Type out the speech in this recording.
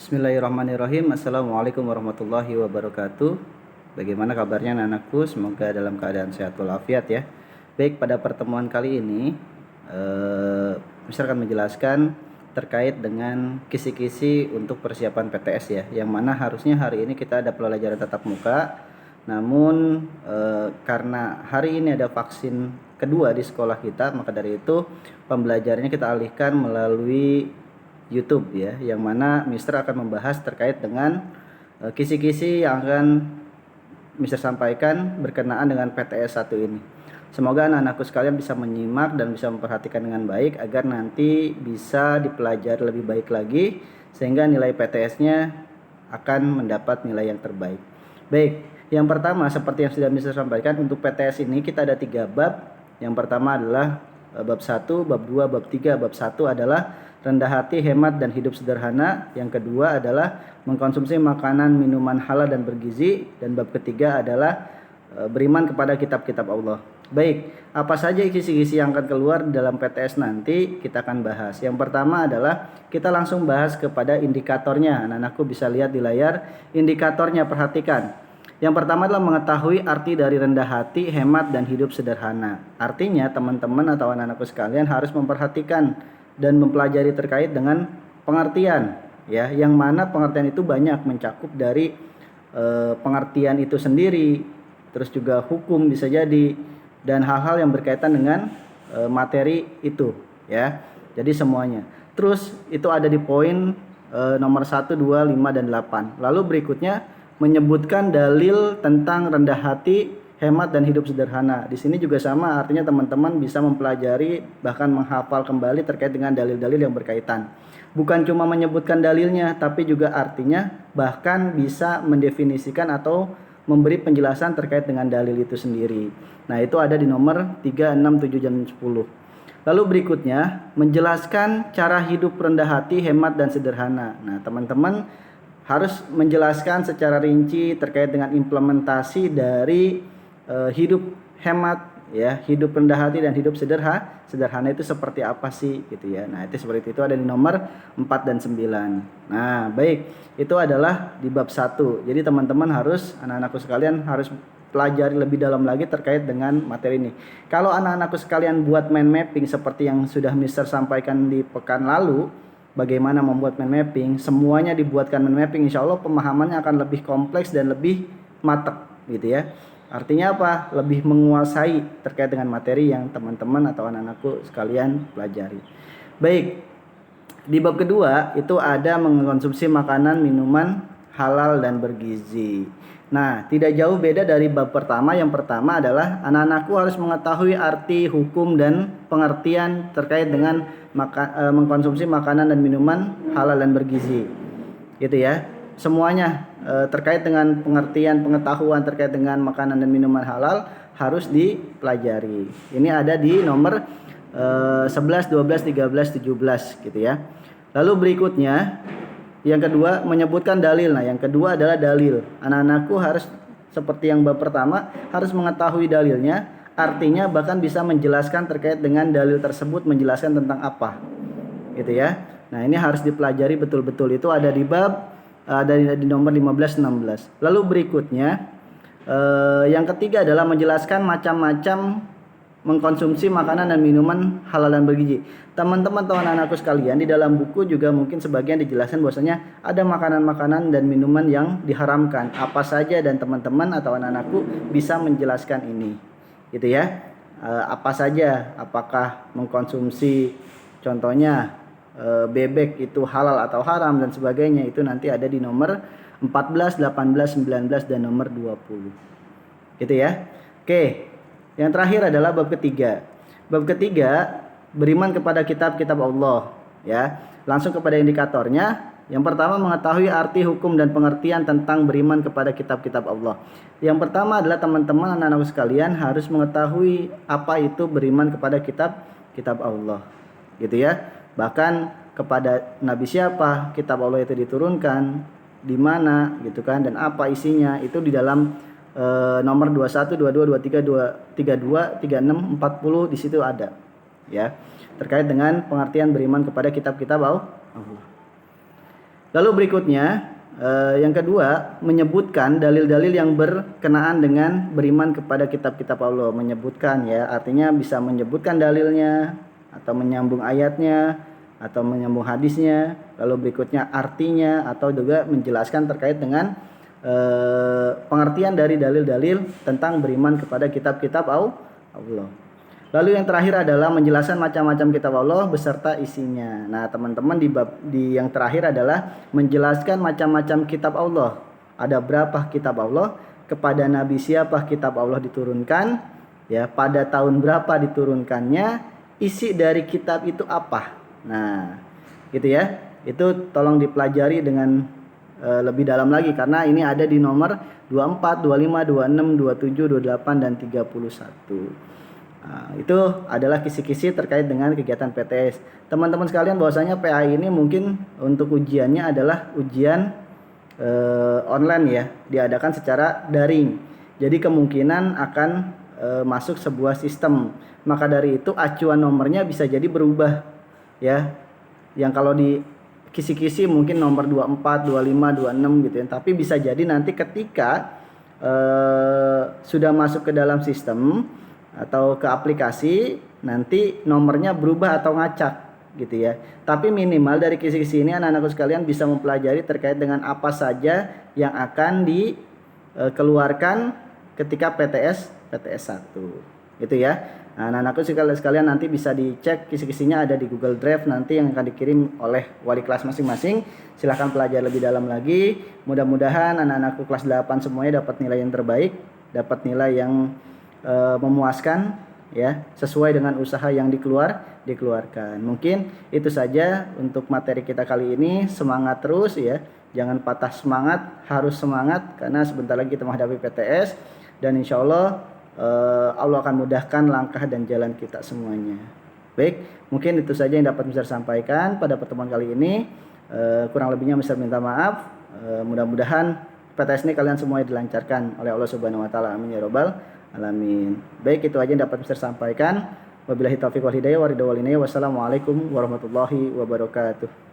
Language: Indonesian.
Bismillahirrahmanirrahim. Assalamualaikum warahmatullahi wabarakatuh. Bagaimana kabarnya anak-anakku? Semoga dalam keadaan sehat walafiat ya. Baik, pada pertemuan kali ini Mister akan menjelaskan terkait dengan kisi-kisi untuk persiapan PTS ya, yang mana harusnya hari ini kita ada pelajaran tatap muka. Namun karena hari ini ada vaksin kedua di sekolah kita, maka dari itu pembelajarannya kita alihkan melalui YouTube ya, yang mana Mister akan membahas terkait dengan kisi-kisi yang akan Mister sampaikan berkenaan dengan PTS 1 ini. Semoga anak-anakku sekalian bisa menyimak dan bisa memperhatikan dengan baik agar nanti bisa dipelajari lebih baik lagi sehingga nilai PTS-nya akan mendapat nilai yang terbaik. Baik, yang pertama seperti yang sudah Mister sampaikan, untuk PTS ini kita ada 3 bab. Yang pertama adalah bab 1, bab 2, bab 3. Bab 1 adalah rendah hati, hemat, dan hidup sederhana. Yang kedua adalah mengkonsumsi makanan, minuman halal dan bergizi. Dan bab ketiga adalah beriman kepada kitab-kitab Allah. Baik, apa saja kisi-kisi yang akan keluar dalam PTS nanti kita akan bahas. Yang pertama adalah kita langsung bahas kepada indikatornya. Anak-anakku bisa lihat di layar indikatornya, perhatikan. Yang pertama adalah mengetahui arti dari rendah hati, hemat, dan hidup sederhana. Artinya teman-teman atau anak-anakku sekalian harus memperhatikan dan mempelajari terkait dengan pengertian ya, yang mana pengertian itu banyak mencakup dari pengertian itu sendiri, terus juga hukum bisa jadi, dan hal-hal yang berkaitan dengan materi itu ya. Jadi semuanya. Terus itu ada di poin nomor 1, 2, 5, dan 8. Lalu berikutnya menyebutkan dalil tentang rendah hati, hemat, dan hidup sederhana. Di sini juga sama, artinya teman-teman bisa mempelajari bahkan menghafal kembali terkait dengan dalil-dalil yang berkaitan. Bukan cuma menyebutkan dalilnya, tapi juga artinya, bahkan bisa mendefinisikan atau memberi penjelasan terkait dengan dalil itu sendiri. Nah, itu ada di nomor 3, 6, 7, dan 10. Lalu berikutnya, menjelaskan cara hidup rendah hati, hemat, dan sederhana. Nah, teman-teman harus menjelaskan secara rinci terkait dengan implementasi dari hidup hemat ya, hidup rendah hati dan hidup sederhana itu seperti apa sih gitu ya. Nah, itu seperti itu ada di nomor 4 dan 9. Nah, baik, itu adalah di bab 1. Jadi teman-teman harus, anak-anakku sekalian harus pelajari lebih dalam lagi terkait dengan materi ini. Kalau anak-anakku sekalian buat mind mapping seperti yang sudah Mister sampaikan di pekan lalu, bagaimana membuat mind mapping, semuanya dibuatkan mind mapping, insya Allah pemahamannya akan lebih kompleks dan lebih matang gitu ya. Artinya apa? Lebih menguasai terkait dengan materi yang teman-teman atau anak-anakku sekalian pelajari. Baik, di bab kedua itu ada mengkonsumsi makanan, minuman halal dan bergizi. Nah, tidak jauh beda dari bab pertama. Yang pertama adalah anak-anakku harus mengetahui arti, hukum, dan pengertian terkait dengan mengkonsumsi makanan dan minuman halal dan bergizi. Gitu ya. Semuanya terkait dengan pengertian, pengetahuan terkait dengan makanan dan minuman halal harus dipelajari. Ini ada di nomor 11, 12, 13, 17 gitu ya. Lalu berikutnya yang kedua menyebutkan dalil. Nah, yang kedua adalah dalil. Anak-anakku harus seperti yang bab pertama harus mengetahui dalilnya, artinya bahkan bisa menjelaskan terkait dengan dalil tersebut menjelaskan tentang apa. Gitu ya. Nah, ini harus dipelajari betul-betul. Itu ada di bab di nomor 15, 16. Lalu berikutnya yang ketiga adalah menjelaskan macam-macam mengkonsumsi makanan dan minuman halal dan bergizi. Teman-teman atau anak-anakku sekalian, di dalam buku juga mungkin sebagian dijelaskan bahwasanya ada makanan-makanan dan minuman yang diharamkan. Apa saja, dan teman-teman atau anak-anakku bisa menjelaskan ini. Gitu ya. Apa saja, apakah mengkonsumsi contohnya bebek itu halal atau haram dan sebagainya, itu nanti ada di nomor 14, 18, 19 dan nomor 20. Gitu ya. Oke. Yang terakhir adalah bab ketiga. Bab ketiga beriman kepada kitab-kitab Allah ya. Langsung kepada indikatornya. Yang pertama mengetahui arti, hukum, dan pengertian tentang beriman kepada kitab-kitab Allah. Yang pertama adalah teman-teman anak-anak sekalian harus mengetahui apa itu beriman kepada kitab-kitab Allah. Gitu ya. Bahkan kepada nabi siapa kitab Allah itu diturunkan, di mana gitu kan, dan apa isinya, itu di dalam nomor 21, 22, 23, 32, 36, 40 di situ ada ya, terkait dengan pengertian beriman kepada kitab-kitab Allah. Lalu berikutnya yang kedua, menyebutkan dalil-dalil yang berkenaan dengan beriman kepada kitab-kitab Allah. Menyebutkan ya, artinya bisa menyebutkan dalilnya atau menyambung ayatnya atau menyambung hadisnya. Lalu berikutnya artinya atau juga menjelaskan terkait dengan pengertian dari dalil-dalil tentang beriman kepada kitab-kitab Allah. Lalu yang terakhir adalah menjelaskan macam-macam kitab Allah beserta isinya. Nah, teman-teman di yang terakhir adalah menjelaskan macam-macam kitab Allah. Ada berapa kitab Allah, kepada nabi siapa kitab Allah diturunkan, ya, pada tahun berapa diturunkannya, isi dari kitab itu apa. Nah, gitu ya. Itu tolong dipelajari dengan lebih dalam lagi karena ini ada di nomor 24, 25, 26, 27, 28 dan 31. Nah, itu adalah kisi-kisi terkait dengan kegiatan PTS. Teman-teman sekalian, bahwasanya PA ini mungkin untuk ujiannya adalah ujian online ya, diadakan secara daring. Jadi kemungkinan akan masuk sebuah sistem. Maka dari itu acuan nomornya bisa jadi berubah ya. Yang kalau di kisi-kisi mungkin nomor 24, 25, 26 gitu ya. Tapi bisa jadi nanti ketika sudah masuk ke dalam sistem atau ke aplikasi, nanti nomornya berubah atau ngacak gitu ya. Tapi minimal dari kisi-kisi ini anak-anakku sekalian bisa mempelajari terkait dengan apa saja yang akan dikeluarkan ketika PTS 1 gitu ya. Nah, anak-anakku sekalian nanti bisa dicek kisi-kisinya ada di Google Drive nanti yang akan dikirim oleh wali kelas masing-masing. Silahkan pelajari lebih dalam lagi. Mudah-mudahan anak-anakku kelas 8 semuanya dapat nilai yang terbaik, dapat nilai yang memuaskan ya, sesuai dengan usaha yang dikeluarkan. Mungkin itu saja untuk materi kita kali ini. Semangat terus ya, jangan patah semangat, harus semangat karena sebentar lagi kita menghadapi PTS dan insya Allah Allah akan mudahkan langkah dan jalan kita semuanya. Baik, mungkin itu saja yang dapat Mister sampaikan pada pertemuan kali ini. Kurang lebihnya Mister minta maaf. Mudah-mudahan PTS ini kalian semuanya dilancarkan oleh Allah Subhanahu wa taala. Amin ya robbal alamin. Baik, itu aja yang dapat Mister sampaikan. Wabillahi taufiq wal hidayah wa ridha wal inayah. Wassalamualaikum warahmatullahi wabarakatuh.